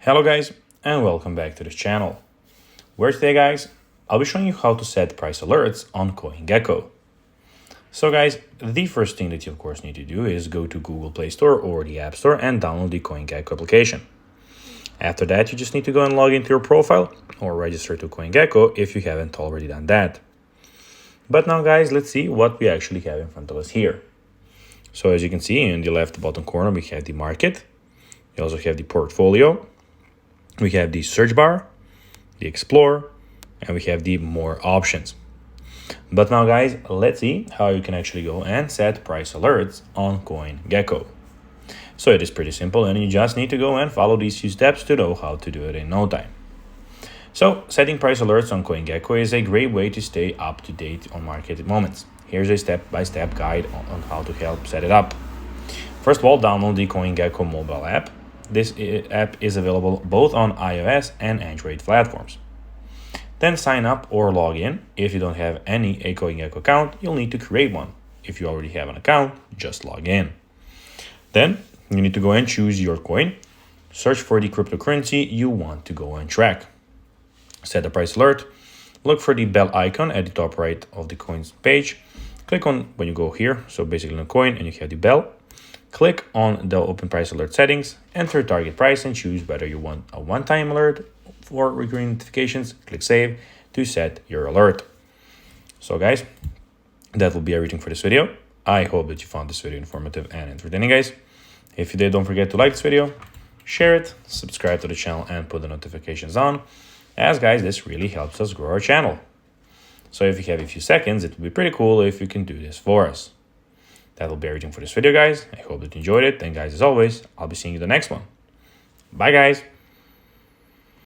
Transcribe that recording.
Hello guys, and welcome back to this channel, where today guys, I'll be showing you how to set price alerts on CoinGecko. So guys, the first thing that you of course need to do is go to Google Play Store or the App Store and download the CoinGecko application. After that, you just need to go and log into your profile or register to CoinGecko if you haven't already done that. But now guys, let's see what we actually have in front of us here. So as you can see in the left bottom corner, we have the market. We also have the portfolio. We have the search bar, the explore, and we have the more options. But now guys, let's see how you can actually go and set price alerts on CoinGecko. So it is pretty simple and you just need to go and follow these few steps to know how to do it in no time. So setting price alerts on CoinGecko is a great way to stay up to date on market moments. Here's a step-by-step guide on how to help set it up. First of all, download the CoinGecko mobile app. This app is available both on iOS and Android platforms. Then sign up or log in. If you don't have a CoinGecko account, you'll need to create one. If you already have an account, just log in. Then you need to go and choose your coin. Search for the cryptocurrency you want to go and track. Set a price alert. Look for the bell icon at the top right of the coin's page. Click on when you go here, so basically on the coin, and you have the bell. Click on the open price alert settings, enter target price and choose whether you want a one-time alert for recurring notifications. Click save to set your alert. So guys, that will be everything for this video. I hope that you found this video informative and entertaining guys. If you did, don't forget to like this video, share it, subscribe to the channel and put the notifications on, as guys, this really helps us grow our channel. So if you have a few seconds, it would be pretty cool if you can do this for us. That will be everything for this video, guys. I hope that you enjoyed it. And guys, as always, I'll be seeing you in the next one. Bye, guys.